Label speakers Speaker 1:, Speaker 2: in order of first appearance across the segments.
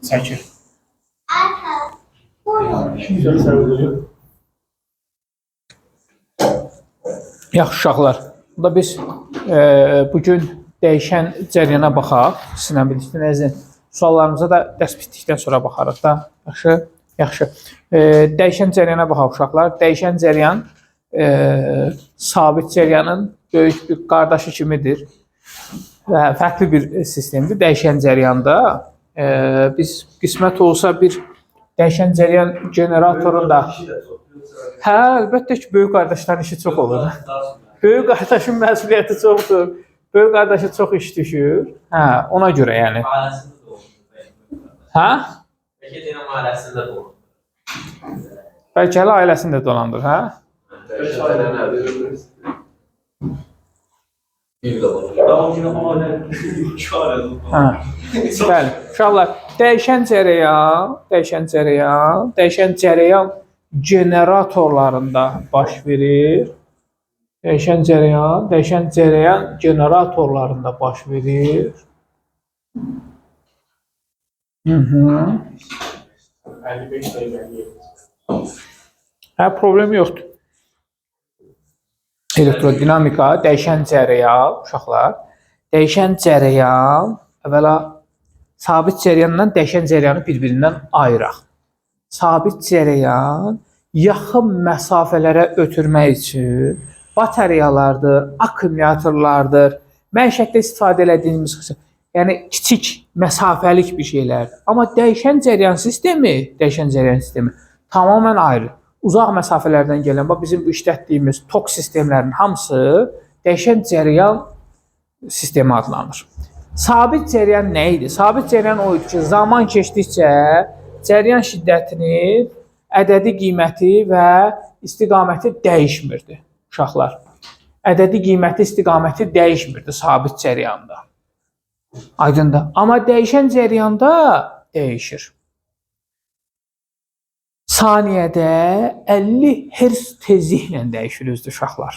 Speaker 1: çəkir. Yaxşı uşaqlar, burada biz bugün dəyişən cərəyana baxaq. Sizinlə birlikdə suallarımıza da dərs bitdikdən sonra baxarıq da. Yaxşı, yaxşı. Dəyişən cərəyana baxaq uşaqlar. Dəyişən cərəyan sabit cərəyanın böyük bir qardaşı kimidir və fərqli bir sistemdir. Dəyişən cərəyanda biz qismət olsa bir dəyişən cərəyan generatorunda əlbəttə ki, böyük qardaşların işi çox olur. Böyük qardaşın məsuliyyəti çoxdur. Böyük qardaşı çox iş düşür. Ona görə yəni. Bəlkə hələ ailəsini də dolandır, Bəli, uşaqlar, dəyişən cərəyan generatorlarında baş verir. Dəyişən cərəyan generatorlarında baş verir. Problem yoxdur. Elektrodinamika, dəyişən cərəyan, uşaqlar. Dəyişən cərəyan, əvvəla sabit cərəyanla dəyişən cərəyanı bir-birindən ayıraq. Sabit cərəyan yaxın məsafələrə ötürmək üçün batareyalardır, akkumulyatorlardır, məişətdə istifadə edildiyimiz yəni kiçik məsafəlik bir şeylərdir. Amma dəyişən cərəyan sistemi tamamilə ayrı. Uzaq məsafələrdən gələn, bizim bu işlətdiyimiz tok sistemlərinin hamısı dəyişən cərəyan sistemi adlanır. Sabit cərəyan nə idi? Sabit cərəyan o idi ki, zaman keçdikcə cərəyan şiddətini, ədədi qiyməti və istiqaməti dəyişmirdi uşaqlar. Ədədi qiyməti, istiqaməti dəyişmirdi sabit cərəyanda. Aydındır. Amma dəyişən cərəyanda dəyişir. Saniyədə 50 Hz tezliklə dəyişir uşaqlar.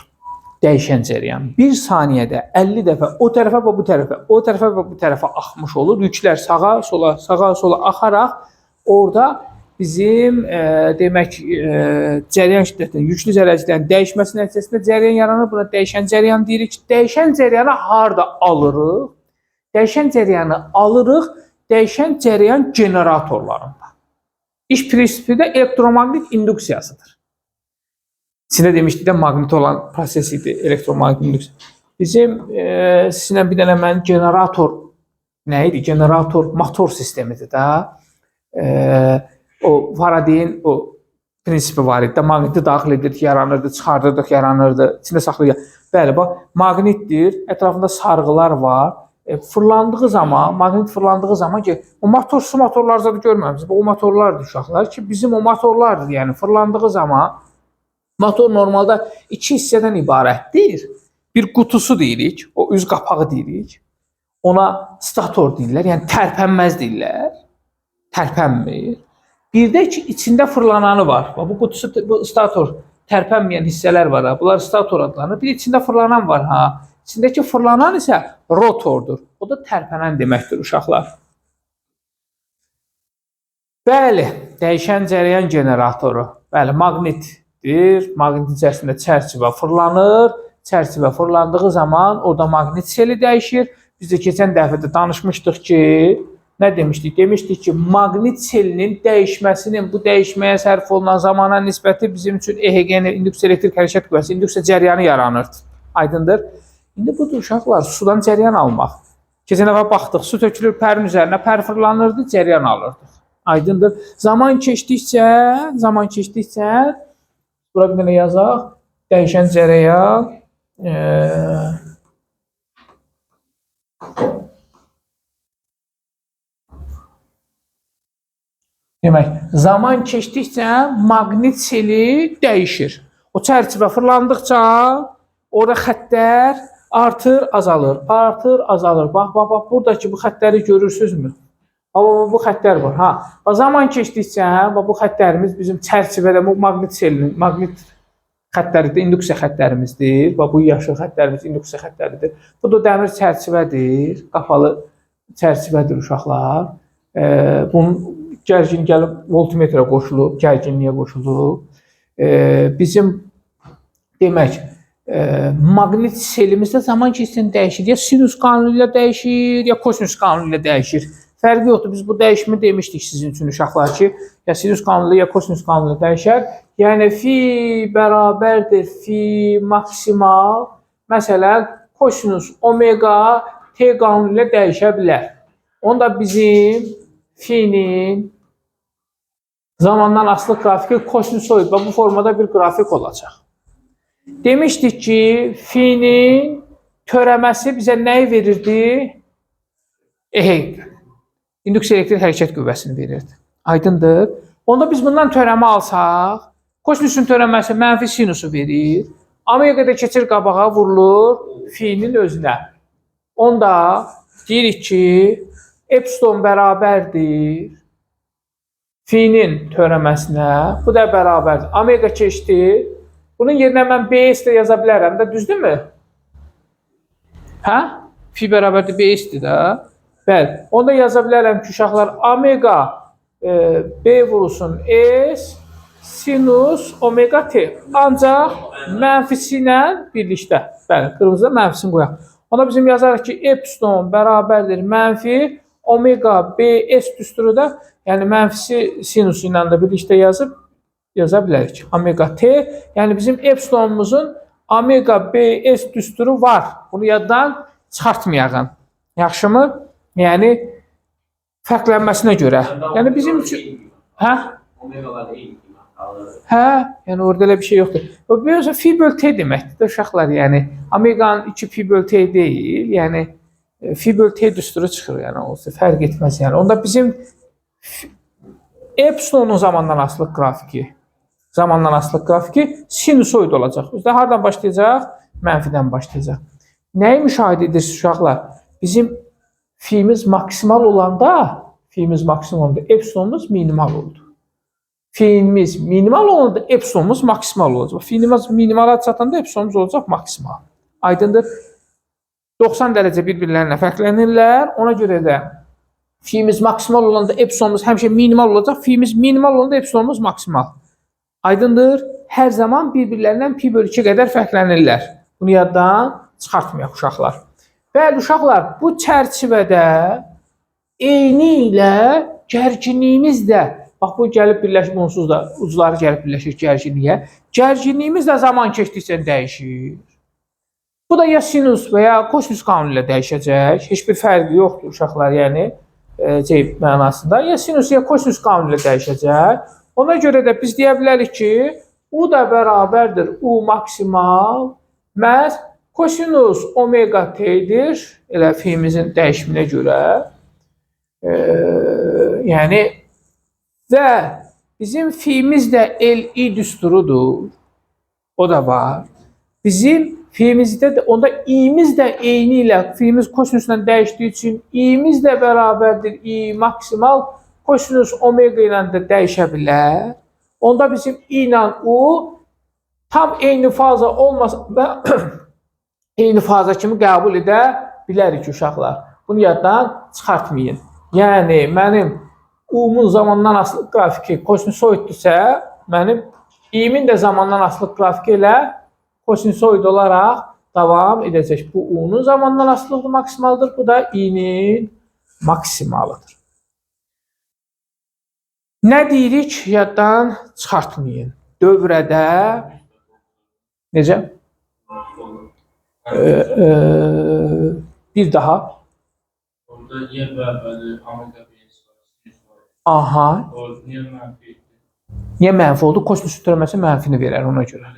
Speaker 1: Dəyişən cərəyan. Bir saniyədə 50 dəfə o tərəfə və bu tərəfə, o tərəfə və bu tərəfə axmış olur. Yüklər sağa, sola axaraq orada bizim demək cərəyan şiddətinin, yüklü zərərçilərin dəyişməsi nəticəsində cərəyan yaranır. Buna dəyişən cərəyan deyirik. Dəyişən cərəyanı harda alırıq? Dəyişən cərəyanı alırıq dəyişən cərəyan generatorlarında. İş prinsipi də elektromaqnit induksiyasıdır. Sizinlə demişdik də maqnit olan proses idi, elektromaqnit induksiya. Bizim sizinlə bir dənə mən generator nə idi? Generator motor sistemidir də. O Faradayın o prinsipi var idi. Maqniti daxil edirdik, yaranırdı, çıxardırdıq, yaranırdı, içində saxlayırıq. Bəli, bax, maqnitdir, ətrafında sarğılar var. Fırlandığı zaman, maqnit fırlandığı zaman ki, o su motorlarca da görməmişsiniz. O motorlardır uşaqlar ki, bizim o motorlardır. Yəni fırlandığı zaman motor normalda iki hissədən ibarətdir. Bir qutusu deyirik, o üz qapağı deyirik. Ona stator deyirlər, yəni tərpənməz deyirlər. Tərpənmir. Bir də ki, içində fırlananı var. Bu qutusu, bu stator, tərpənməyən hissələr var. Bunlar stator adlanır. Bir içində fırlanan var. İçindəki fırlanan isə rotordur. O da tərpənən deməkdir uşaqlar. Bəli, dəyişən cərəyan generatoru. Bəli, maqnitdir. Maqnitin içərisində çərçivə fırlanır. Çərçivə fırlandığı zaman orada maqnit seli dəyişir. Biz də keçən dəfədə danışmışdıq ki, nə demişdik? Demişdik ki, maqnit selinin dəyişməsinin, bu dəyişməyə sərf olunan zamana nisbəti bizim üçün EHG-nin induksiya elektrik hərəkət qüvvəsi, induksiya cərəyanı yaranırdı. Aydındır. İndi budur uşaqlar, sudan cərəyan almaq. Keçən dəfə baxdıq, su tökülür pərin üzərinə, pər fırlanırdı, cərəyan alırdıq. Aydındır. Zaman keçdikcə, bura bir dənə yazaq, dəyişən cərəyan, demək, zaman keçdikcə maqnit seli dəyişir. O çərçivə fırlandıqca orada xəttlər artır, azalır, artır, azalır. Bax, buradakı bu xəttləri görürsünüzmü? Bu xəttlər var. Zaman keçdikcə bu xəttlərimiz bizim çərçivədə, bu maqnit selinin, maqnit xəttləri də induksiya xəttlərimizdir. Bu yaşıl xəttlərimiz induksiya xəttləridir. Bu da dəmir çərçivədir, qapalı çərçivədir uşaqlar. Bunun gərgin gəlib voltmetrə qoşulub, gərginliyə qoşulub. Bizim demək, maqnit selimizdə zaman keçdikcə dəyişir. Ya sinus qanunu ilə dəyişir, ya kosinus qanunu ilə dəyişir. Fərqi yoxdur. Biz bu dəyişimi demişdik sizin üçün uşaqlar ki, ya sinus qanunu ilə ya kosinus qanunu ilə dəyişər. Yəni fi bərabərdir fi maksimal. Məsələn, kosinus omega t qanunu ilə dəyişə bilər. Onda bizim fi'nin zamandan asılı qrafiki kosinusoid və bu formada bir qrafik olacaq. Demişdik ki, fi'nin törəməsi bizə nəyi verirdi? İnduksiya elektrik hərəkət qüvvəsini verirdi. Aydındır. Onda biz bundan törəmə alsaq, kosinusun törəməsi mənfi sinusu verir. Omega da keçir qabağa, vurulur fi'nin özünə. Onda deyirik ki, epsilon bərabərdir fi'nin törəməsinə. Bu da bərabərdir. Omega keçdi. Bunun yerinə mən bs də yaza bilərəm də, düzdürmü? Hə? Fi bərabərdir bsdir də. Bəli. Onda yaza bilərəm ki, uşaqlar, omega b vurulsun s sinus omega t. Ancaq mənfisi ilə birlikdə. Bəli, qırmızıda mənfisini qoyaq. Onda bizim yazarıq ki, epsilon bərabərdir mənfi omega bs düsturu da, yəni mənfisi sinusu ilə də birlikdə yaza bilərik. Omega t, yəni bizim epsilonumuzun omega bs düsturu var. Bunu yaddan çıxartmayaq. Yaxşımı? Yəni fərqlənməsinə görə. Yəni bizim üçün hə? Omegalar eyni qalır. Hə, yəni orada elə bir şey yoxdur. Bu biraz fi böl t deməkdir uşaqlar. Yəni omeganın 2 pi böl t deyil. Yəni fi böl t düsturu çıxır, yəni olsa fərq etməz yəni. Onda bizim epsilonun zamandan asılı qrafiki sinusoid olacaq. Bizdə hardan başlayacaq? Mənfidən başlayacaq. Nəyi müşahidə edirsiniz uşaqlar? Bizim fi'miz maksimal olanda epsilonumuz minimal oldu. Fi'miz minimal olanda epsilonumuz maksimal olacaq. Fi'miz minimala çatanda epsilonumuz olacaq maksimal. Aydındır. 90 dərəcə bir-birlərinə fərqlənirlər. Ona görə də fi'miz maksimal olanda epsilonumuz həmişə minimal olacaq. Fi'miz minimal olanda epsilonumuz maksimal. Aydındır. Hər zaman bir-birlərindən pi bölü 2 qədər fərqlənirlər. Bunu yaddan çıxartmayaq uşaqlar. Bəli uşaqlar, bu çərçivədə eyni ilə gərginliyimiz də, bax bu gəlib birləşib onsuz da ucları gəlib birləşir gərginliyə. Gərginliyimiz də zaman keçdikcə dəyişir. Bu da ya sinus və ya kosinus qanunu ilə dəyişəcək. Heç bir fərqi yoxdur uşaqlar, yəni mənasında. Ya sinus ya kosinus qanunu ilə dəyişəcək. Ona görə də biz deyə bilərik ki, u da bərabərdir u maksimal məhz kosinus omega t'dir. Elə fi'mizin dəyişiminə görə. Yəni və bizim fi'miz də Li düsturudur. O da var. Bizim fi'mizdə də onda i'miz də eyni ilə fi'miz kosinusla dəyişdiyi üçün i'miz də bərabərdir i maksimal kosinus omega ilə də dəyişə bilər. Onda bizim i ilə u tam eyni faza olmasa da eyni faza kimi qəbul edə bilərik uşaqlar. Bunu yaddan çıxartmayın. Yəni mənim u'mun zamandan asılı qrafiki kosinusoiddirsə, mənim i'min də zamandan asılı qrafiki ilə kosinusoid olaraq davam edəcək. Bu u'nun zamandan asılığı maksimaldır. Bu da i'nin maksimalıdır. Nə deyirik? Yaddan çıxartmayın. Dövrədə necə? Bir daha.
Speaker 2: Orada niyə bərabərdir omega bs var?
Speaker 1: Aha.
Speaker 2: Orada niyə mənfi?
Speaker 1: Niyə mənfi oldu? Kosinus törəməsi mənfini verər ona görə.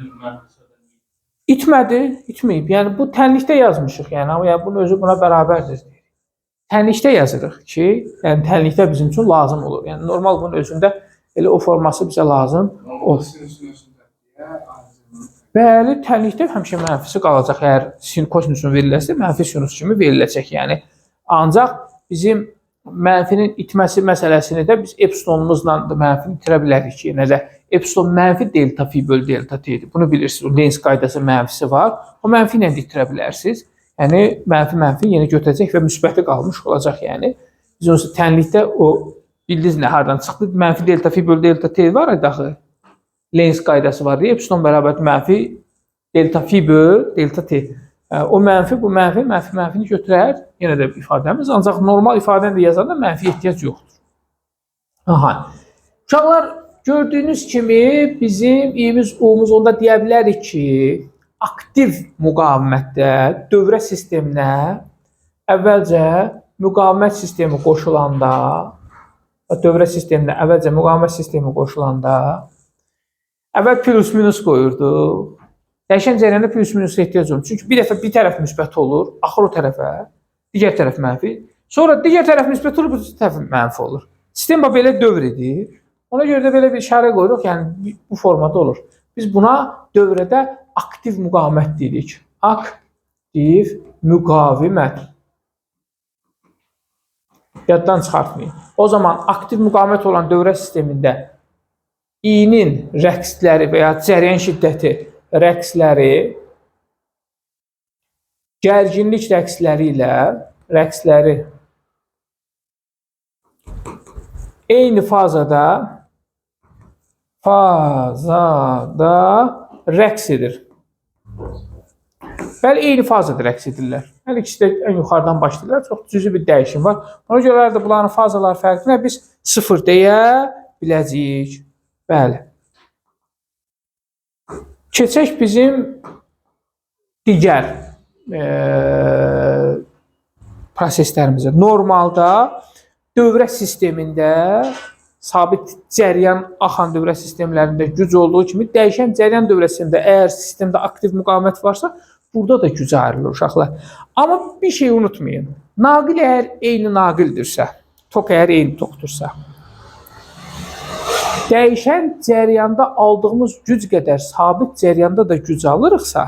Speaker 1: İtmədi, itməyib. Yəni bu tənlikdə yazmışıq. Yəni bunun özü buna bərabərdir. Tənlikdə yazırıq ki, yəni tənlikdə bizim üçün lazım olur. Yəni normal bunun özündə elə o forması bizə lazım olur. Bəli, tənlikdə həmişə mənfisi qalacaq. Əgər kosinusun verilərsə, mənfi sinus kimi veriləcək. Yəni ancaq bizim mənfinin itməsi məsələsini də biz epsilonumuzla da mənfini itirə bilərik ki, yenə də epsilon mənfi delta fi bölü delta t'dir. Bunu bilirsiniz. Lens qaydası mənfisi var. O mənfi ilə də itirə bilərsiniz. Yəni mənfi yenə götürəcək və müsbəti qalmış olacaq. Yəni Biz onsuz tənlikdə o bildiniz nə hardan çıxdı? Mənfi delta fi bölü delta t var ya daxı. Lenz qaydası var deyə epsilon bərabər mənfi delta fi böl delta t. O mənfi, bu mənfi, mənfini götürər. Yenə də ifadəmiz. Ancaq normal ifadəni də yazanda mənfi ehtiyac yoxdur. Aha. Uşaqlar, gördüyünüz kimi bizim i'miz, u'muz onda deyə bilərik ki, aktiv müqavimətdə dövrə sisteminə əvvəlcə müqavimət sistemi qoşulanda, dövrə sisteminə əvvəlcə müqavimət sistemi qoşulanda əvvəl plus minus qoyurduq. Dəyişən cərəyanda plus minus ehtiyac olunur. Çünki bir dəfə bir tərəf müsbət olur, axır o tərəfə, digər tərəf mənfi. Sonra digər tərəf müsbət olur, bu tərəf mənfi olur. Sistem belə dövr edir. Ona görə də belə bir işarə qoyuruq, yəni bu formada olur. Biz buna dövrədə aktiv müqavimət deyirik. Aktiv müqavimət. Yaddan çıxartmayın. O zaman aktiv müqavimət olan dövrə sistemində i'nin rəqsləri və ya cərəyan şiddəti rəqsləri gərginlik rəqsləri ilə eyni fazada rəqs edir. Bəli, eyni fazada rəqs edirlər. Hər ikisi də ən yuxarıdan başlayırlar. Çox cüzi bir dəyişim var. Ona görə də bunların fazalar fərqinə biz 0 deyə biləcəyik. Bəli. Keçək bizim digər proseslərimizə. Normalda dövrə sistemində sabit cəryan axan dövrə sistemlərində güc olduğu kimi dəyişən cəryan dövrə sistemində əgər sistemdə aktiv müqavimət varsa, burada da güc ayrılır uşaqlar. Amma bir şey unutmayın. Naqil əgər eyni naqildirsə, tok əgər eyni tokdursa, dəyişən cərəyanda aldığımız güc qədər sabit cərəyanda da güc alırıqsa,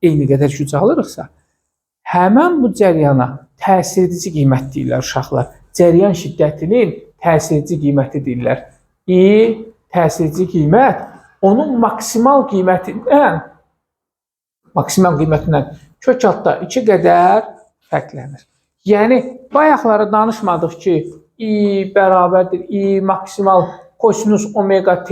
Speaker 1: eyni qədər güc alırıqsa, həmən bu cərəyana təsir edici qiymət deyirlər uşaqlar. Cərəyan şiddətinin təsir edici qiyməti deyirlər. Təsir edici qiymət onun maksimal qiymətindən kök altda 2 qədər fərqlənir. Yəni, bayaqları danışmadıq ki, i bərabərdir, i maksimal kosinus omega t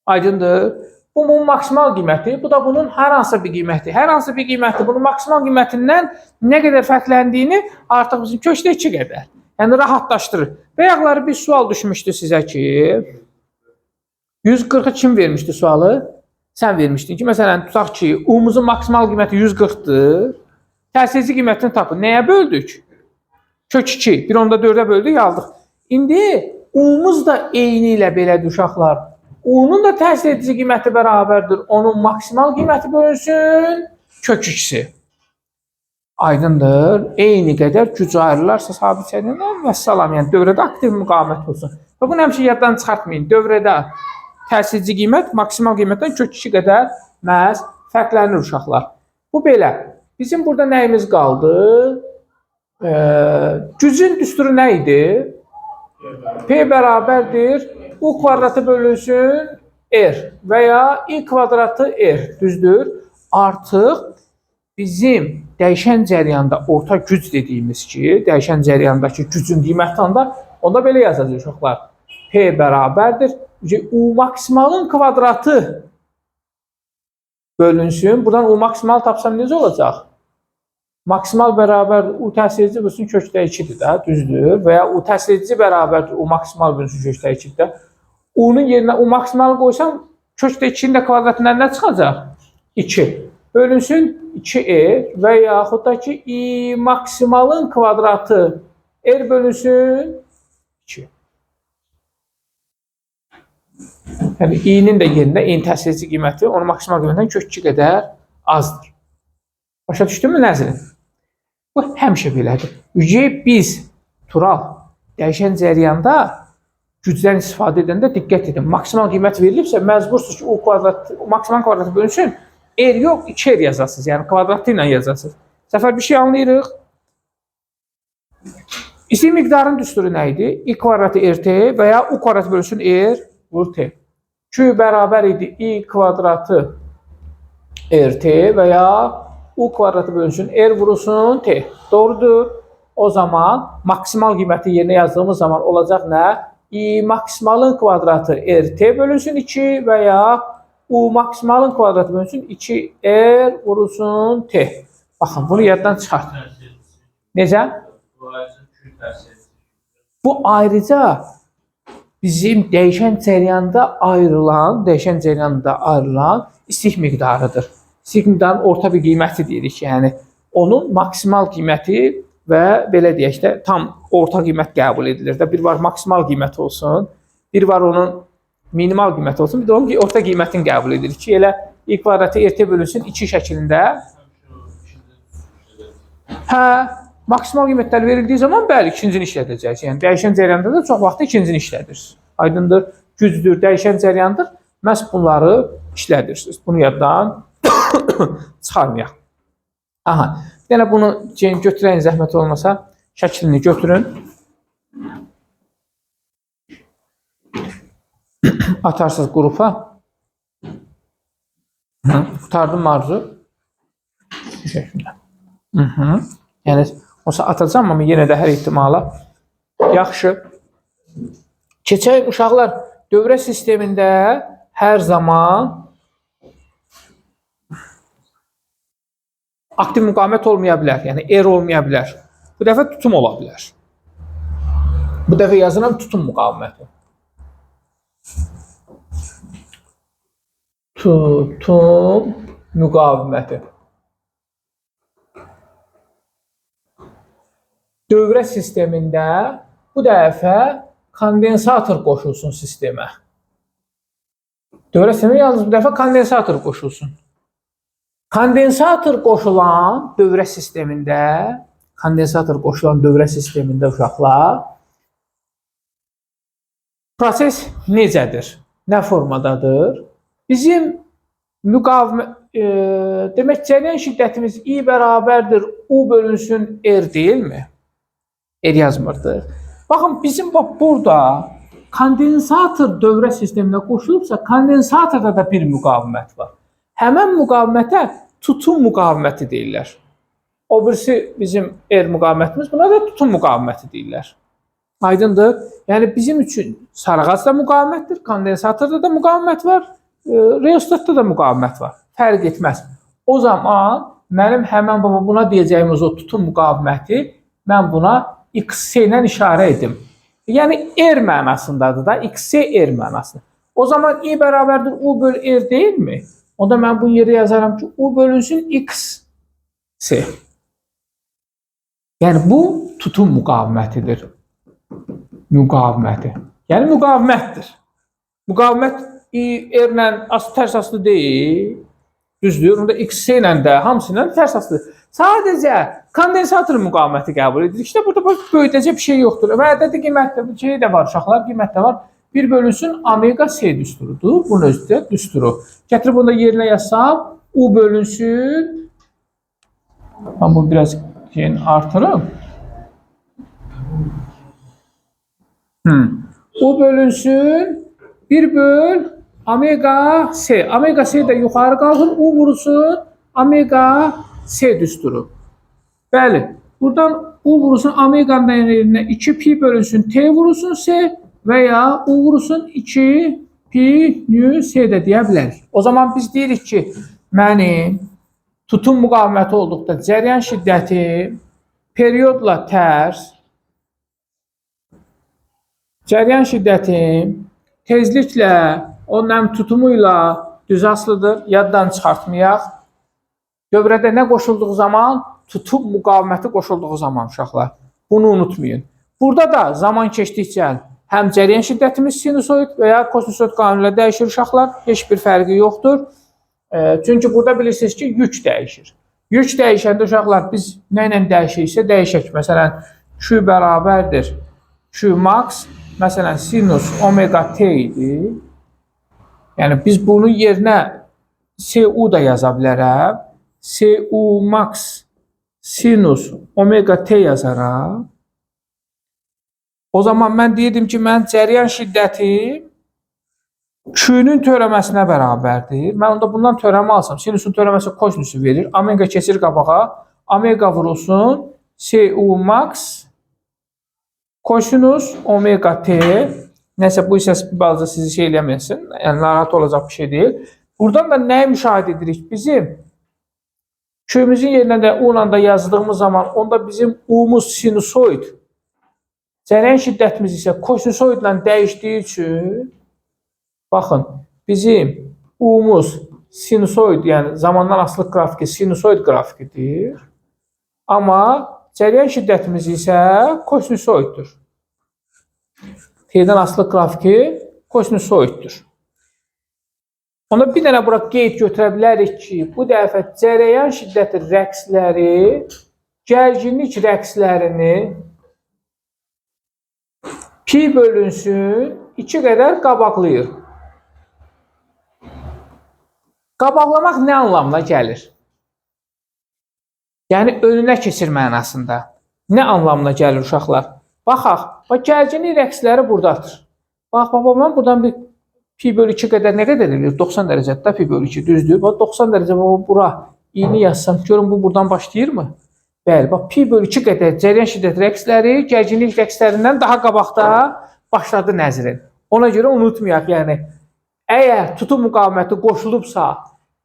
Speaker 1: aydındır. Bu bunun maksimal qiyməti, bu da bunun hər hansı bir qiyməti. Hər hansı bir qiyməti bunun maksimal qiymətindən nə qədər fərqləndiyini artıq bizim kökdə 2 qədər. Yəni rahatlaşdırır. Bayaqları bir sual düşmüşdü sizə ki, 140'ı kim vermişdi sualı? Sən vermişdin ki, məsələn, tutaq ki, u'muzun maksimal qiyməti 140'dır. Təsirci qiymətini tapın. Nəyə böldük? Kök 2. Bir onda 4'ə böldük, aldıq. İndi u'muz da eyni ilə belədir uşaqlar. U'nun da təsir edici qiyməti bərabərdir. Onun maksimal qiyməti bölünsün kök 2'si. Aydındır. Eyni qədər güc ayrılarsa sabit cərəyandan və salam. Yəni dövrədə aktiv müqavimət olsun. Və bunu həmişə yaddan çıxartmayın. Dövrədə təsir edici qiymət maksimal qiymətdən kök 2 qədər məhz fərqlənir uşaqlar. Bu belə. Bizim burada nəyimiz qaldı? Gücün düsturu nə idi? P bərabərdir. U kvadratı bölünsün R və ya I kvadratı R. Düzdür. Artıq bizim dəyişən cərəyanda orta güc dediyimiz ki, dəyişən cərəyandakı gücün qiyməti onda belə yazacaq uşaqlar. P bərabərdir. U maksimalın kvadratı bölünsün. Buradan U maksimal tapsam necə olacaq? Maksimal bərabərdir. U təsir edici bölünsün kökdə 2'dir də. Düzdür. Və ya U təsir edici bərabərdir. U maksimal bölünsün kökdə 2'dir də. U'nun yerinə U maksimalı qoysam kökdə 2'nin də kvadratından nə çıxacaq? 2. Bölünsün 2R və yaxud da ki I maksimalın kvadratı R bölünsün 2. Yəni i'nin də yerində eyni təsir edici qiyməti onun maksimal qiymətindən kök 2 qədər azdır. Başa düşdünmü nəzrin? Bu həmişə belədir. Biz Tural dəyişən cərəyanda gücdən istifadə edəndə diqqət edin. Maksimal qiymət verilibsə məcbursunuz ki, o kvadrat, maksimal kvadratı bölünsün. R yox, 2R yazarsınız. Yəni kvadratı ilə yazarsınız. Səfər bir şey anlayırıq. İsi miqdarın düsturu nə idi? I kvadratı RT və ya U kvadratı bölünsün R vur T. Q bərabər idi I kvadratı RT və ya U kvadratı bölünsün R vurulsun T. Doğrudur. o zaman maksimal qiyməti yerinə yazdığımız zaman olacaq nə? I maksimalın kvadratı RT bölünsün 2 və ya U maksimalın kvadratı bölünsün 2R vurulsun T. Baxın, bunu yaddan çıxart. Necə? Bu ayrıca bizim dəyişən cəryanında ayrılan istik miqdarıdır. İstik miqdarının orta bir qiyməti deyirik. Yəni onun maksimal qiyməti və belə deyək də tam orta qiymət qəbul edilir də. Bir var maksimal qiymət olsun, bir var onun minimal qiyməti olsun, bir də onun orta qiymətini qəbul edirik ki, elə i kvadratı RT bölünsün 2 şəklində. Hə, maksimal qiymətlər verildiyi zaman bəli, ikincini işlədəcəyiz. Yəni dəyişən cəryanda da çox vaxt ikincini işlədirsiniz. Aydındır, gücdür, dəyişən cəryandır. Məhz bunları işlədirsiniz. Bunu yaddan çıxarmayaq. Aha, yəni bunu götürəyin zəhmət olmasa şəklini götürün. Atarsınız qrupa. Qutardım arzu. Bu şəkildə. Yəni, olsa atacağım, amma yenə də hər ihtimala yaxşı. Keçək uşaqlar, dövrə sistemində hər zaman aktiv müqavimət olmaya bilər, yəni R olmaya bilər. Bu dəfə tutum ola bilər. Bu dəfə yazıram tutum müqaviməti. Tutum müqaviməti. Dövrə sistemində bu dəfə kondensator qoşulsun sistemə. Dövrə sistemində yalnız bu dəfə kondensator qoşulsun. Kondensator qoşulan dövrə sistemində uşaqlar proses necədir? Nə formadadır? Bizim demək cəryan şiddətimiz I bərabərdir U bölünsün R deyilmi? R yazmırdıq. Baxın, bizim burada kondensator dövrə sisteminə qoşulubsa, kondensatorda da bir müqavimət var. Həmən müqavimətə tutum müqaviməti deyirlər. O birisi bizim R müqavimətimiz, buna da tutum müqaviməti deyirlər. Aydındır. Yəni bizim üçün sarğac da müqavimətdir, kondensatorda da müqavimət var, reostatda da müqavimət var. Fərq etməz. O zaman mənim həmən buna deyəcəyimiz o tutum müqaviməti mən buna XC ilə işarə edim. Yəni R mənasındadır da, XC R mənasında. O zaman I bərabərdir U böl R deyilmi? Onda mən bu yerə yazaram ki, U bölünsün XC. Yəni bu tutum müqavimətidir. Müqaviməti. Yəni müqavimətdir. Müqavimət R ilə tərs aslı deyil. Düzdür. Onda XC ilə də hamısı ilə tərs aslıdır. Sadəcə kondensator müqaviməti qəbul edirik. İşte burada böyüdəcək bir şey yoxdur. Və ədədi qiymətdə bir şey də var uşaqlar. Qiymətdə var. 1 bölünsün omega C düsturudur. Bunun özü də düsturu. Gətirib onu da yerinə yazsam. U bölünsün. Ben bu biraz artırım. U bölünsün. 1 böl omega C. Omega C də yuxarı qalxır. U vurulsun. Omega C düsturu. Bəli. Buradan U vurulsun omeganın yerinə 2 pi bölünsün T vurulsun C və ya U vurulsun 2 pi nu C də deyə bilərik. O zaman biz deyirik ki, mənim tutum müqaviməti olduqda cəryan şiddəti periyodla tərs, cəryan şiddəti tezliklə onun tutumu ilə düz asılıdır. Yaddan çıxartmayaq. Dövrədə nə qoşulduğu zaman? Tutum müqaviməti qoşulduğu zaman uşaqlar. Bunu unutmayın. Burada da zaman keçdikcə həm cəryan şiddətimiz sinusoid və ya kosinusoid qanunu ilə dəyişir uşaqlar. Heç bir fərqi yoxdur. Çünki burada bilirsiniz ki, yük dəyişir. Yük dəyişəndə uşaqlar biz nə ilə dəyişiriksə dəyişək. Məsələn, Q bərabərdir Q max. Məsələn, sinus omega t idi. Yəni biz bunun yerinə Cu da yaza bilərəm. Cu max sinus omega t yazaram. O zaman mən deyirdim ki, mən cəryan şiddəti Q-nün törəməsinə bərabərdir. Mən onda bundan törəmə alsam, sinusun törəməsi kosinusu verir. Omega keçir qabağa. Omega vurulsun Cu max kosinus omega t. Nəsə bu hissəsi bir balaca sizi şey eləməsin. Yəni narahat olacaq bir şey deyil. Buradan da nəyi müşahidə edirik? Bizim Q'müzün yerinə də U ilə da yazdığımız zaman onda bizim U'muz sinusoid. Cərəyan şiddətimiz isə kosinusoid ilə dəyişdiyi üçün baxın, bizim U'muz sinusoid, yəni zamandan asılı qrafiki sinusoid grafikidir. Amma cərəyan şiddətimiz isə kosinusoiddir. T'dən asılı qrafiki kosinusoiddir. Onda bir dənə bura qeyd götürə bilərik ki, bu dəfə cərəyan şiddəti rəqsləri gərginlik rəqslərini pi bölünsün 2 qədər qabaqlayır. Qabaqlamaq nə anlamına gəlir? Yəni önünə keçir mənasında. Nə anlamına gəlir uşaqlar? Baxaq, bax gərginlik rəqsləri buradadır. Bax, mən buradan bir pi bölü 2 qədər nə qədər edir? 90 dərəcədə pi bölü 2 düzdür. Bax 90 dərəcə bura iyini yazsam, görün bu buradan başlayırmı? Bəli, bax pi bölü 2 qədər cərəyan şiddət rəqsləri gərginlik rəqslərindən daha qabaqda başladı nəzrin. Ona görə unutmayaq, yəni əgər tutum müqaviməti qoşulubsa,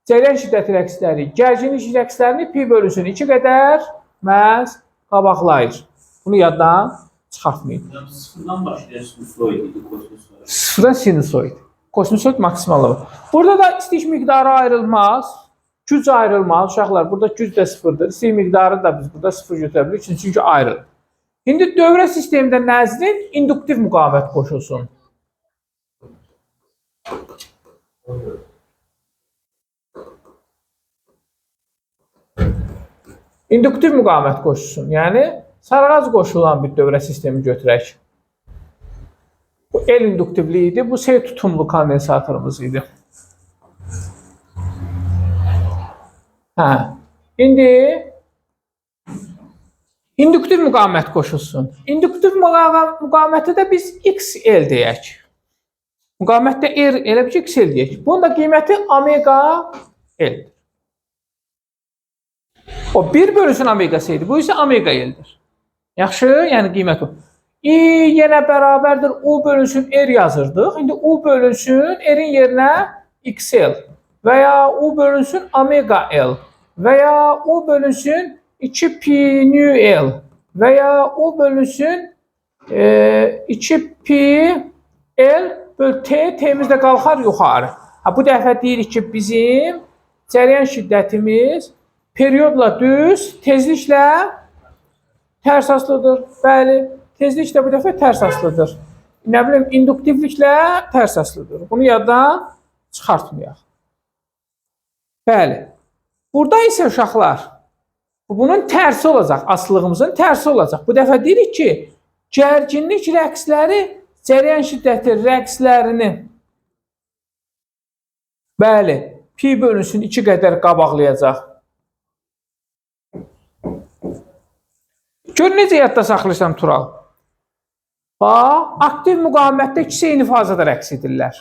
Speaker 1: cərəyan şiddəti rəqsləri gərginlik rəqslərini pi bölüsün 2 qədər məhz qabaqlayır. Bunu yaddan çıxartmayın.
Speaker 2: Sıfırdan başlayan sinusoid idi, kosinusoid.
Speaker 1: Sıfırdan sinusoid. Kosinusoid maksimalı. Burada da istiş miqdarı ayrılmaz. Güc ayrılmaz. Uşaqlar, burada güc də sıfırdır. İstiş miqdarı da biz burada sıfır götürə bilirik. Çünki ayrılır. İndi dövrə sistemində nəzrin induktiv müqavimət qoşulsun. İnduktiv müqavimət qoşulsun. Yəni, sarğac qoşulan bir dövrə sistemi götürək. Bu L induktivli idi, bu S tutumlu kondensatorumuz idi. İndi induktiv müqavimət qoşulsun. İnduktiv müqavimətə də biz XL deyək. Müqavimətdə R elə bir ki, XL deyək. Bunun da qiyməti omega L'dir. O 1 bölünsün omegası idi. Bu isə omega L'dir. Yaxşı, yəni qiymət o. I yenə bərabərdir U bölünsün R yazırdıq. İndi U bölünsün R'in yerinə XL və ya U bölünsün omega L və ya U bölünsün 2 pi nu L və ya U bölünsün 2 pi L böl T, T'miz də qalxar yuxarı. Bu dəfə deyirik ki, bizim cərəyan şiddətimiz periyodla düz, tezliklə tərs asılıdır. Bəli, tezliklə bu dəfə tərs asılıdır. Nə bilim, induktivliklə tərs asılıdır. Bunu yaddan çıxartmayaq. Bəli. Burada isə uşaqlar, bunun tərsi olacaq, asılığımızın tərsi olacaq. Bu dəfə deyirik ki, gərginlik rəqsləri cərəyan şiddəti rəqslərini bəli, pi bölünsün 2 qədər qabaqlayacaq. Gör necə yadda saxlayırsam Tural. Aktiv müqavimətdə ikisi eyni fazada rəqs edirlər.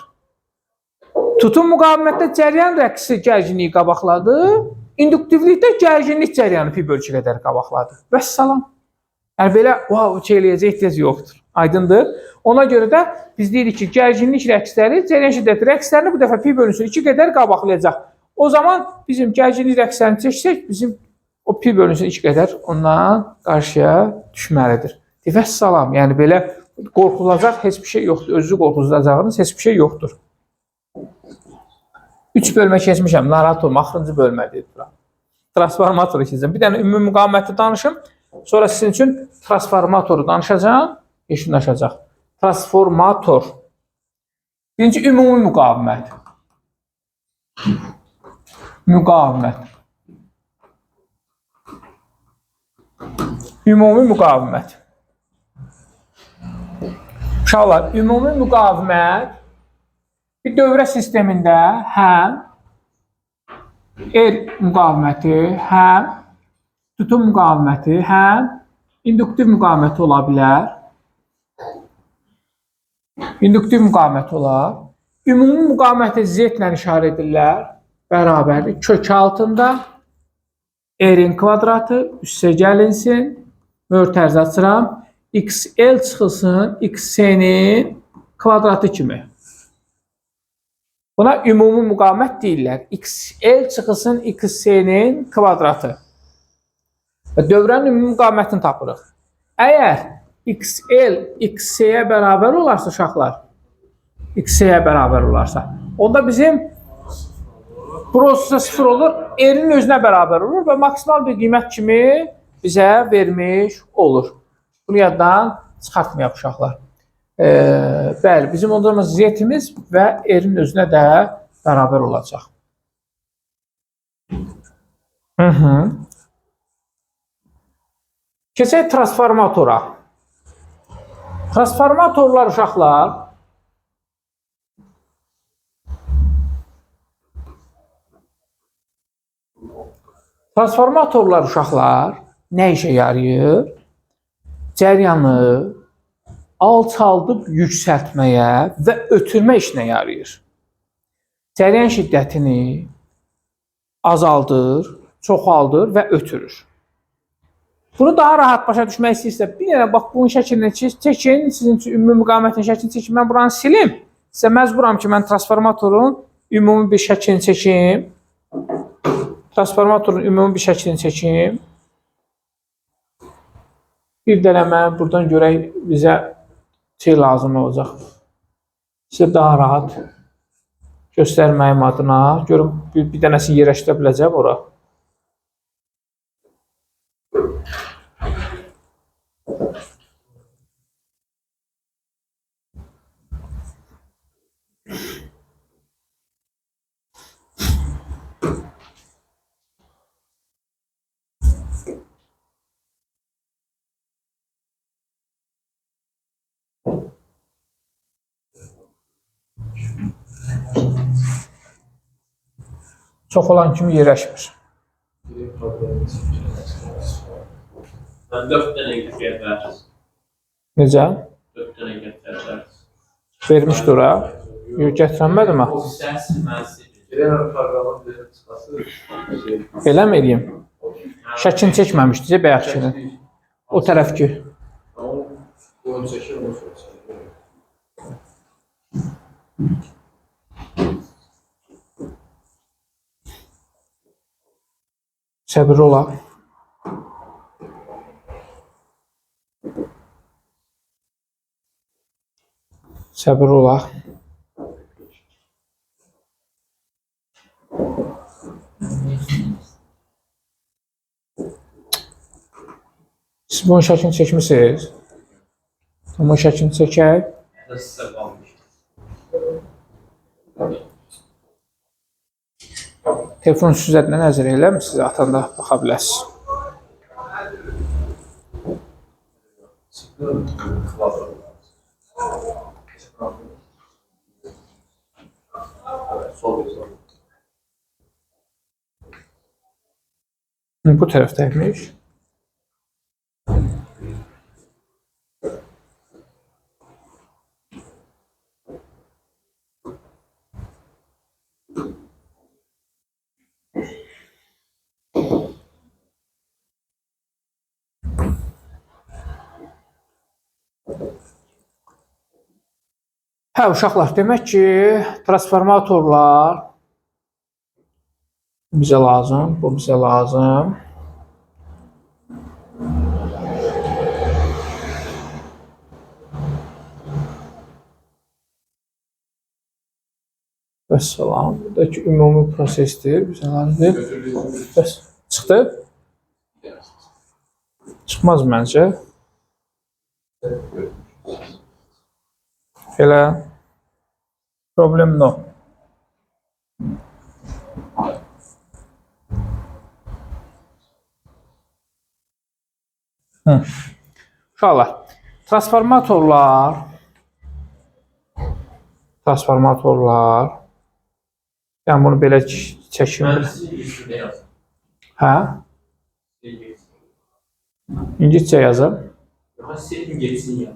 Speaker 1: Tutum müqavimətdə cərəyan rəqsi gərginliyi qabaqladı, induktivlikdə gərginlik cərəyanı pi bölü 2 qədər qabaqladı. Vəssalam. Yəni belə şey eləyəcək ehtiyac yoxdur. Aydındır. Ona görə də biz deyirik ki, gərginlik rəqsləri cərəyan şiddəti rəqslərini bu dəfə pi bölünsün 2 qədər qabaqlayacaq. O zaman bizim gərginlik rəqslərini çəksək, bizim o pi bölünsün 2 qədər ondan qarşıya düşməlidir. Vəssalam. Yəni belə qorxulacaq heç bir şey yoxdur. Özünüzü qorxulacağınız heç bir şey yoxdur. 3 bölmə keçmişəm. Narahat olma. Axırıncı bölmədir. Transformatoru keçəcəm. Bir dənə ümumi müqaviməti danışım. Sonra sizin üçün transformatoru danışacağım. Yeşunlaşacaq. Transformator. Birinci ümumi müqavimət. Müqavimət. Ümumi müqavimət. Uşaqlar, ümumi müqavimət bir dövrə sistemində həm R müqaviməti, həm tutum müqaviməti, həm induktiv müqaviməti ola bilər. İnduktiv müqavimət olar. Ümumi müqavimətə Z ilə işarə edirlər. Bərabərdir. Kök altında R-in kvadratı üstə gəlinsin. mötərizə açıram. XL çıxılsın XC-nin kvadratı kimi. Buna ümumi müqavimət deyirlər. XL çıxılsın XC-nin kvadratı. Və dövrənin ümumi müqavimətini tapırıq. Əgər XL XC-yə bərabər olarsa uşaqlar, XC-yə bərabər olarsa, onda bizim burası 0 olur, R-in özünə bərabər olur və maksimal bir qiymət kimi bizə vermiş olur. Bunu yaddan çıxartmayaq uşaqlar. Bəli, bizim onda Z-imiz və R-in özünə də bərabər olacaq. Keçək transformatora. Transformatorlar uşaqlar nə işə yarayır? Cəryanı alçaldıb yüksəltməyə və ötürmə işinə yarayır. Cəryan şiddətini azaldır, çoxaldır və ötürür. Bunu daha rahat başa düşmək istəyirsə, bir dənə bax bunun şəklini çəkin, sizin üçün ümumi müqavimətin şəklini çəkin, mən buranı silim. Sizə məcburam ki, mən transformatorun ümumi bir şəklini çəkim. Transformatorun ümumi bir şəklini çəkim. Bir dənə mən buradan görək bizə şey lazım olacaq. Sizə daha rahat göstərməyim adına. Görün bir dənəsi yerləşdirə biləcək ora. Çox olan kimi yerləşmir.
Speaker 2: Mən 4 dənə gətirərsiniz.
Speaker 1: Necə?
Speaker 2: 4 dənə gətirərsiniz.
Speaker 1: Vermişdir ora. Yox, gətirənmədir mi?
Speaker 2: Səs mən sizə.
Speaker 1: Belə mi edeyim? Şəklini çəkməmişdir bayaqkinin. O tərəf ki. Səbirli olaq. Səbirli olaq. Siz bunun şəklini çəkmişsiniz. Bunun şəklini çəkək.
Speaker 2: Sizə qalmış.
Speaker 1: Telefon süzətlə nəzər eləmisiniz, atanda baxa biləsiniz. Bu tərəfdəymiş. Hə, uşaqlar, demək ki, transformatorlar bizə lazım, bu bizə lazım. Vəssalam, buradakı ümumi prosesdir, bizə lazımdır. Bəs, çıxdı? Çıxmaz məncə. Elə problem no. Uşaqlar, transformatorlar yəni bunu belə çəkim.
Speaker 2: Mən sizə üstündə yazım.
Speaker 1: Hə? İngilizcə yazım.
Speaker 2: Yox, silin geçsin ya.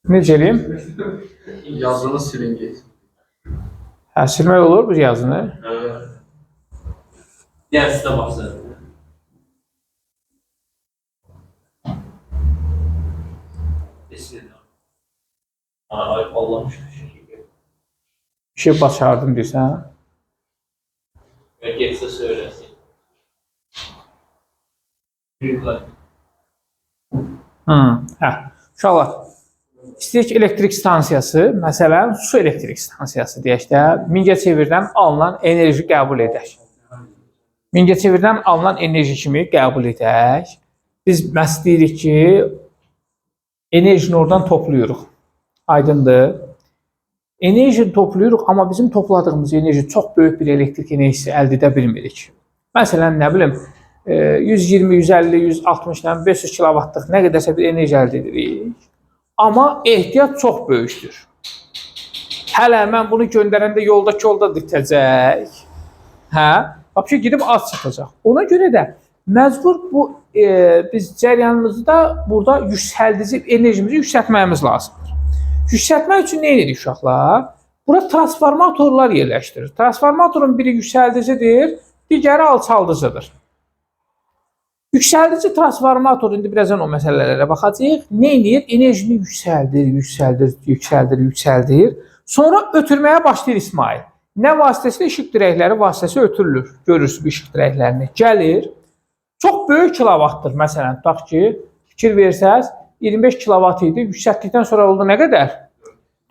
Speaker 1: Necə eləyim?
Speaker 2: Yazını silin geçsin.
Speaker 1: Hə, silmək olur bu yazını.
Speaker 2: Diğer üstüne baksana. Ay pallamış bir şey.
Speaker 1: Bir şey başardın deyirsən.
Speaker 2: Ve geçse söylesin. Büyükler.
Speaker 1: Hə. Uşaqlar, İstəyək elektrik stansiyası, məsələn, su elektrik stansiyası deyək də, Mingəçevirdən alınan enerji qəbul edək. Mingəçevirdən alınan enerji kimi qəbul edək. Biz məhz deyirik ki, enerjini oradan toplayırıq. Aydındır. Enerjini toplayırıq, amma bizim topladığımız enerji çox böyük bir elektrik enerjisi əldə edə bilmirik. Məsələn, nə bilim, 120, 150, 160, 500 kilovatlıq nə qədərsə bir enerji əldə edirik. Amma ehtiyac çox böyükdür. Hələ mən bunu göndərəndə yolda ditəcək. Hə? Vəbşə gedib az çıxacaq. Ona görə də məcbur bu biz cəryanımızda burada yüksəldici enerjimizi yüksəltməyimiz lazımdır. Yüksəltmək üçün nə edirik uşaqlar? Burada transformatorlar yerləşdirir. Transformatorun biri yüksəldicidir, digəri alçaldıcıdır. Yüksəldici transformator, indi birazdan o məsələlərə baxacağıq. Nə edir? Enerjini yüksəldir. Sonra ötürməyə başlayır İsmail. Nə vasitəsilə? İşıq dirəkləri vasitəsi ötürülür. Görürsünüz işıq dirəklərini. Gəlir. Çox böyük kilovatdır. Məsələn, tutaq ki, fikir versəz, 25 kilovat idi. Yüksəltdikdən sonra oldu nə qədər?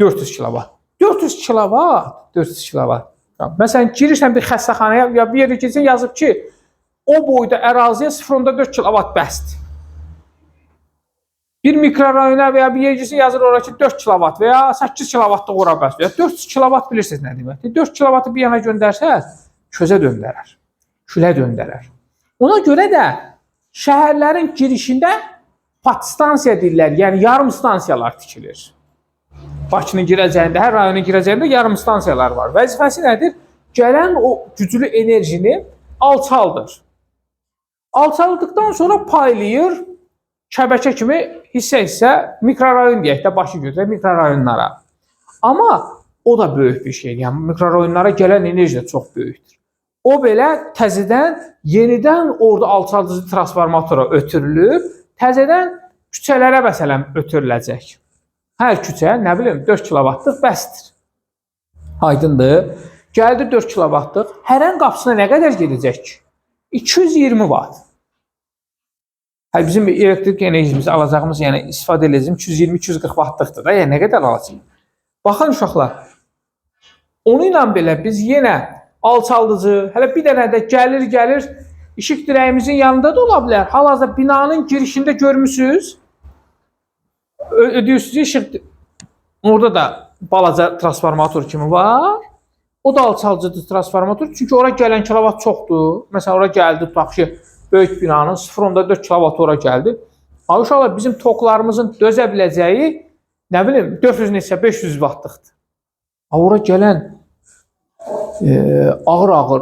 Speaker 1: 400 kilovat. 400 kilovat. Məsələn, girirsən bir xəstəxanaya ya bir yerdə girsən, yazıb ki, o boyda əraziyə 0.4 kilovat bəsdir. Bir mikrorayona və ya bir yercisi yazır ora ki 4 kilovat və ya 8 kilovatlıq ora bəsdir. 400 kilovat bilirsiniz nə deməkdir? 4 kilovatı bir yana göndərsəz, közə döndərər, külə döndərər. Ona görə də şəhərlərin girişində patstansiya deyirlər, yəni yarım stansiyalar tikilir. Bakının girəcəyində, hər rayonun girəcəyində yarım stansiyalar var. Vəzifəsi nədir? Gələn o güclü enerjini alçaldır. Alçaldıqdan sonra paylayır, şəbəkə kimi hissə mikrorayon deyək də, başı götürək mikrorayonlara. Amma o da böyük bir şeydir. Yəni mikrorayonlara gələn enerji də çox böyükdür. O belə təzədən, yenidən orada alçaldıcı transformatora ötürülüb, təzədən küçələrə məsələn ötürüləcək. Hər küçə, nə bilim, 4 kilovatlıq bəsdir. Aydındır. Gəldi 4 kilovatlıq, hərən qapısına nə qədər gedəcək ki? 220 watt. Bizim elektrik enerjimizi alacağımız, yəni istifadə edəcəyimiz 220-240 wattlıqdır da, yəni nə qədər alacaq? Baxın uşaqlar, onu ilə belə biz yenə alçaldıcı, hələ bir dənə də gəlir, işıq dirəyimizin yanında da ola bilər. Hal-hazırda binanın girişində görmüsünüz, ödəyirsiniz işıq, orada da balaca transformator kimi var. O da alçaldıcı transformator, çünki ora gələn kilovat çoxdur. Məsələn, ora gəldi, tutaq ki, böyük binanın 0.4 kilovat ora gəldi. Uşaqlar, bizim toklarımızın dözə biləcəyi, nə bilim, 400 neçə, 500 wattlıqdır. Ora gələn ağır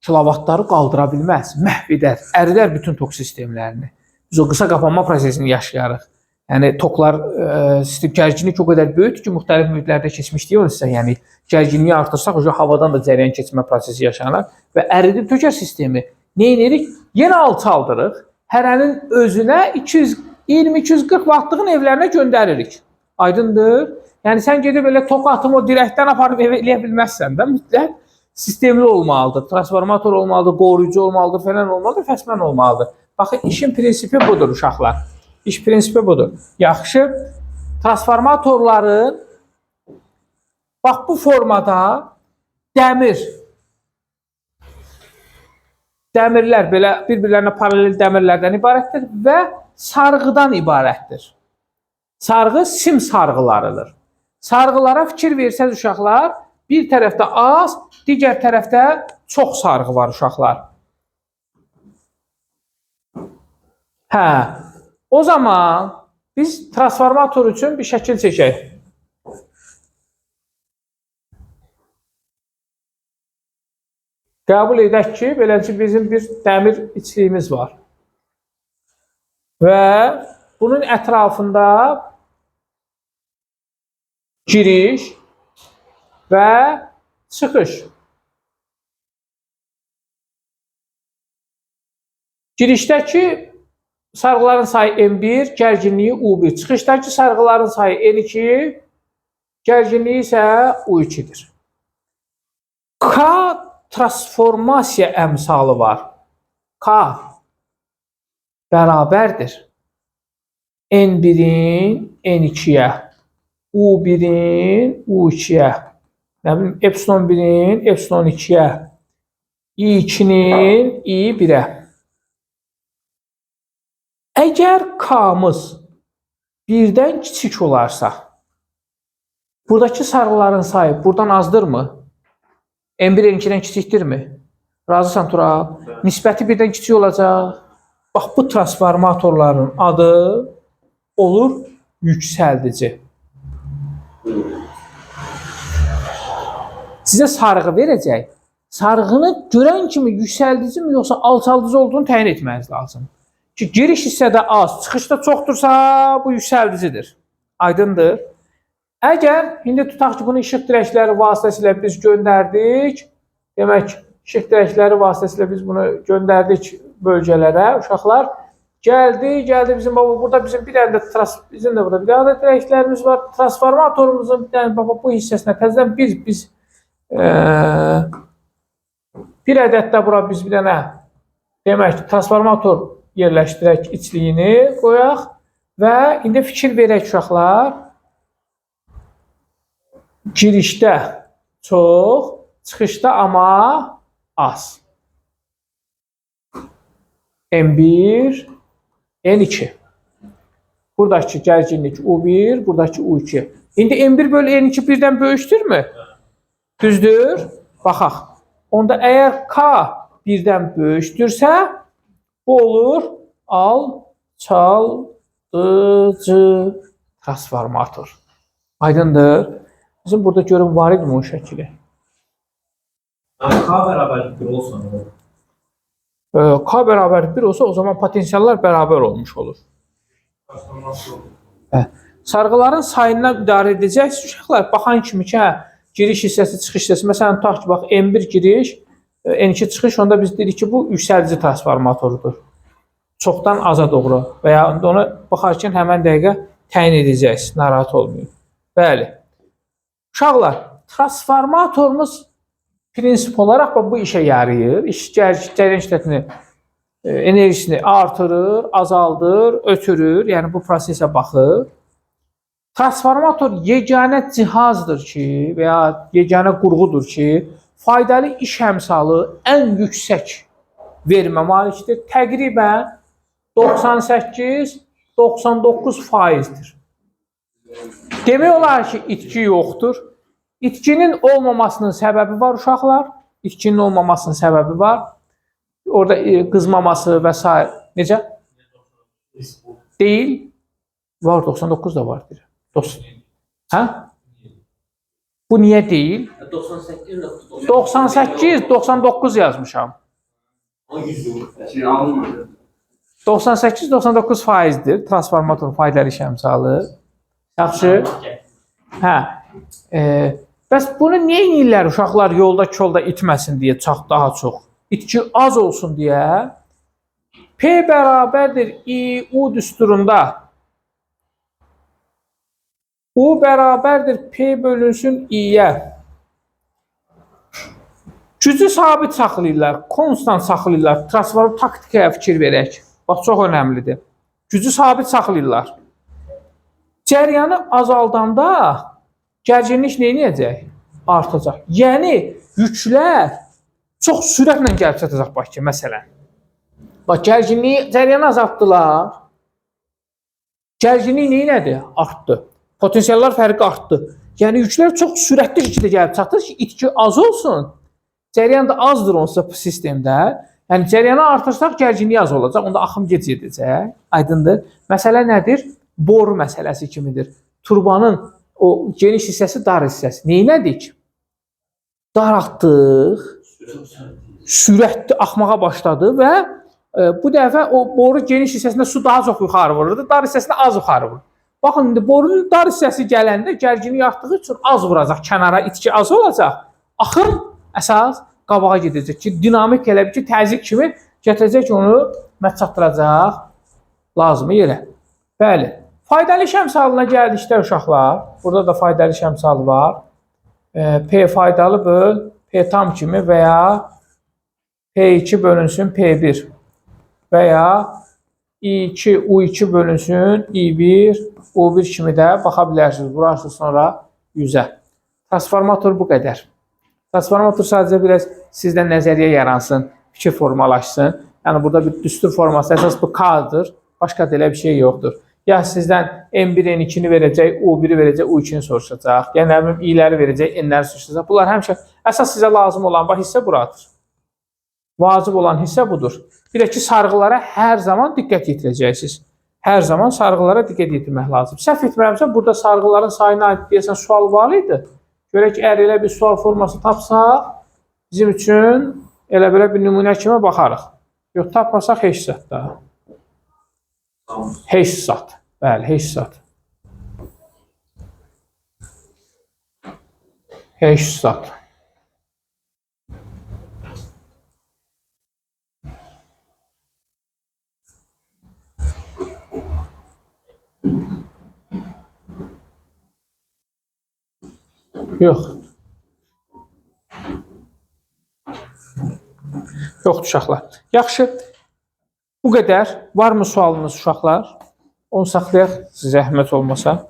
Speaker 1: kilovatları qaldıra bilməz, məhv edər, əridər bütün tok sistemlərini. Biz o qısa qapanma prosesini yaşayarıq. Yəni toklar sistem gərginlik o qədər böyükdür ki, müxtəlif mühitlərdə keçmişdik onu sizə. Yəni gərginliyi artırsaq, havadan da cərəyan keçmə prosesi yaşanır və əridib tökər sistemi. Nə edirik? Yenə alçaldırıq. Hərənin özünə 220-240 wattlığın evlərinə göndəririk. Aydındır? Yəni sən gedib elə tok atımı o dirəkdən aparıb evə eləyə bilməzsən də, mütləq sistemli olmalıdır. Transformator olmalıdır, qoruyucu olmalıdır, falan olmalıdır, fəsmən olmalıdır. Baxın, işin prinsipi budur uşaqlar. İş prinsipi budur. Yaxşı, transformatorların bax bu formada dəmirlər belə bir-birlərinə paralel dəmirlərdən ibarətdir və sarğıdan ibarətdir. Sarğı sim sarğılarıdır. Sarğılara fikir versəz uşaqlar, bir tərəfdə az, digər tərəfdə çox sarğı var uşaqlar. Hə. O zaman biz transformator üçün bir şəkil çəkək. Qəbul edək ki, beləncə bizim bir dəmir içliyimiz var. Və bunun ətrafında giriş və çıxış. Girişdəki sarğıların sayı N1, gərginliyi U1. Çıxışdakı sarğıların sayı N2, Gərginliyi isə U2-dir. K transformasiya əmsalı var. K bərabərdir N1-in N2-yə, U1-in U2-yə, nə bilim, epsilon 1-in epsilon 2-yə, I2-nin I1-ə. Əgər K-mız birdən kiçik olarsa, buradakı sarıların sayı buradan azdırmı? N1 N2-dən kiçikdirmi? Razısan Tural? Nisbəti birdən kiçik olacaq. Bax, bu transformatorların adı olur yüksəldici. Sizə sarğı verəcək. Sarğını görən kimi yüksəldici mi yoxsa alçaldıcı olduğunu təyin etməniz lazım. Ki, giriş hissədə az, çıxışda çoxdursa bu yüksəldicidir. Aydındır. Əgər, indi tutaq ki, bunu işıq dirəkləri vasitəsilə biz göndərdik. Demək, işıq dirəkləri vasitəsilə biz bunu göndərdik bölgələrə, uşaqlar. Gəldi bizim baba, burada bizim bir dənə də bizim də burada bir dənə də dirəklərimiz var. Transformatorumuzun bir dənə baba bu hissəsinə təzədən biz bir ədəd də bura biz bir dənə demək ki, transformator yerləşdirək, içliyini qoyaq və indi fikir verək uşaqlar. Girişdə çox, çıxışda amma az. N1, N2. Buradakı gərginlik U1, buradakı U2. İndi N1 bölü N2 birdən böyükdürmü? Düzdür? Baxaq. Onda əgər K birdən böyükdürsə, bu olur alçaldıcı transformator. Aydındır? Bizim burada görün var idi mi o şəkili?
Speaker 2: K bərabər 1 olsa ne olur?
Speaker 1: K bərabər 1 olsa o zaman potensiallar bərabər olmuş olur. Sarğıların sayından idarə edəcəksiniz uşaqlar. Baxan kimi ki, giriş hissəsi, çıxış hissəsi. Məsələn, tutaq ki, bax, N1 giriş, N2 çıxış, onda biz dedik ki, bu yüksəlici transformatorudur. Çoxdan aza doğru və ya ona baxarkən həmən dəqiqə təyin edəcəksiniz. Narahat olmayın. Bəli. Uşaqlar, transformatorumuz prinsip olaraq bu işə yarayır. Cəryan şiddətini, enerjisini artırır, azaldır, ötürür. Yəni, bu prosesə baxır. Transformator yeganə cihazdır ki, və ya yeganə qurğudur ki, faydalı iş əmsalı ən yüksək vermə malikdir. Təqribən 98-99%'dir. Demək olar ki, itki yoxdur. İtkinin olmamasının səbəbi var uşaqlar. İtkinin olmamasının səbəbi var. Orada qızmaması və s. Necə? Deyil. Var, 99 da var. Hə? Bu niyə deyil? 98-99 yazmışam. 98-99%'dir transformatorun faydalı iş əmsalı. Yaxşı. Hə. Bəs bunu niyə edirlər uşaqlar yolda kolda itməsin deyə daha çox? İtki az olsun deyə. P bərabərdir I-U düsturunda. U bərabərdir P bölünsün I-yə. Gücü sabit saxlayırlar, konstant saxlayırlar. Transformator taktikaya fikir verək. Bax, çox önəmlidir. Gücü sabit saxlayırlar. Cəryanı azaldanda gərginlik nə edəcək? Artacaq. Yəni, yüklər çox sürətlə gəlib çatacaq Bakıya, məsələn. Bax, gərginliyi, cəryanı azaltdılar. Gərginlik nə? Artdı. Potensiallar fərqi artdı. Yəni, yüklər çox sürətli şəkildə gəlib çatır ki, itki az olsun. Cəryan da azdır onsa bu sistemdə. Yəni, cəryanı artırsaq, gərginlik az olacaq. Onda axım gec edəcək. Aydındır. Məsələ nədir? Boru məsələsi kimidir. Turbanın o geniş hissəsi, dar hissəsi. Neynədik? Daraltdıq. Sürətli axmağa başladı və bu dəfə o boru geniş hissəsində su daha çox yuxarı vururdu. Dar hissəsində az yuxarı vurur. Baxın, indi borunun dar hissəsi gələndə gərginlik artdığı üçün az vuracaq. Kənara itki az olacaq. Axım əsas qabağa gedəcək ki, dinamik elə bir ki, təzyiq kimi gətirəcək ki, onu çatdıracaq lazımı yerə. Bəli. Faydalı iş əmsalına gəldikdə uşaqlar, burada da faydalı iş əmsalı var. P faydalı böl, P tam kimi və ya P2 bölünsün P1 və ya I2, U2 bölünsün I1, U1 kimi də baxa bilərsiniz. Vurarsınız sonra 100-ə. Transformator bu qədər. Transformator sadəcə biraz sizdə nəzəriyyə yaransın, fikir formalaşsın. Yəni burada bir düstur forması, əsas bu K-dır. Başqa da elə bir şey yoxdur. Ya sizdən M1, N2-ni verəcək, U1-i verəcək, U2-ni soruşacaq. Yəni nə bilim, I-ləri verəcək, N-ləri soruşacaq. Bunlar həmişə əsas sizə lazım olan hissə buradır. Vacib olan hissə budur. Bir də ki, sarğılara hər zaman diqqət yetirəcəksiniz. Hər zaman sarğılara diqqət yetirmək lazım. Səhv etmirəmsə, burada sarğıların sayına aid deyəsən sual var idi. Görək, əgər elə bir sual forması tapsaq, bizim üçün elə belə bir nümunə kimi baxarıq. Yox, tapmasaq heç zat da. Heç zat. Bəli, heç zat. Heç zat. Yox. Yoxdur uşaqlar. Yaxşı. Bu qədər. Varmı sualınız uşaqlar? Onu saxlayaq, zəhmət olmasa.